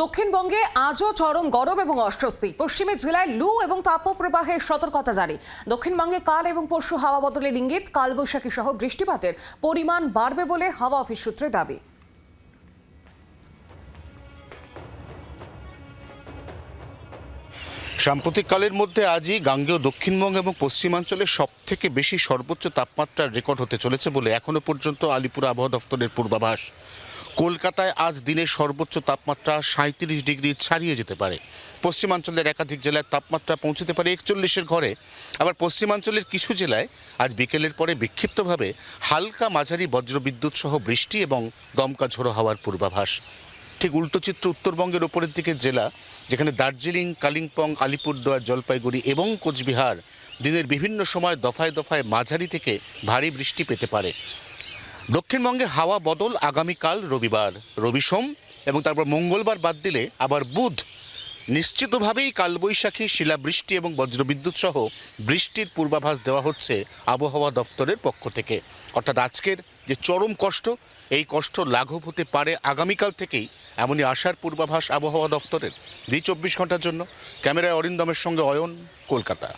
দক্ষিণবঙ্গে আজও চরম গরম এবং অস্বস্তি। পশ্চিমী জেলায় লু এবং তাপপ্রবাহের সতর্কতা জারি। দক্ষিণবঙ্গে কাল এবং পরশু হাওয়া বদলের ইঙ্গিত। কালবৈশাখী সহ বৃষ্টিপাতের পরিমাণ বাড়বে বলে হাওয়া অফিস সূত্রে দাবি। সাম্প্রতিক কালের মধ্যে আজই গাঙ্গেয় দক্ষিণবঙ্গ এবং পশ্চিমাঞ্চলে সবথেকে বেশি সর্বোচ্চ তাপমাত্রার রেকর্ড হতে চলেছে বলে এখনো পর্যন্ত আলিপুর আবহাওয়া দফতরের পূর্বাভাস। কলকাতায় আজ দিনের সর্বোচ্চ তাপমাত্রা 37 ডিগ্রি ছাড়িয়ে যেতে পারে। পশ্চিমাঞ্চলের একাধিক জেলায় তাপমাত্রা পৌঁছতে পারে 41-এর ঘরে। আবার পশ্চিমাঞ্চলের কিছু জেলায় আজ বিকেলের পরে বিক্ষিপ্তভাবে হালকা মাঝারি বজ্রবিদ্যুৎ সহ বৃষ্টি এবং দমকা ঝোড়ো হাওয়ার পূর্বাভাস। ঠিক উল্টো চিত্র উত্তরবঙ্গের ওপরের দিকের জেলা, যেখানে দার্জিলিং, কালিম্পং, আলিপুরদুয়ার, জলপাইগুড়ি এবং কোচবিহার দিনের বিভিন্ন সময় দফায় দফায় মাঝারি থেকে ভারী বৃষ্টি পেতে পারে। দক্ষিণবঙ্গে হাওয়া বদল আগামীকাল রবিবার, রবি সোম এবং তারপর মঙ্গলবার বাদ দিলে আবার বুধ নিশ্চিতভাবেই কালবৈশাখী, শিলাবৃষ্টি এবং বজ্রবিদ্যুৎ সহ বৃষ্টির পূর্বাভাস দেওয়া হচ্ছে আবহাওয়া দফতরের পক্ষ থেকে। অর্থাৎ আজকের যে চরম কষ্ট, এই কষ্ট লাঘব হতে পারে আগামীকাল থেকেই, এমনই আশার পূর্বাভাস আবহাওয়া দফতরের। 24 ঘন্টার জন্য ক্যামেরায় অরিন্দমের সঙ্গে অয়ন, কলকাতা।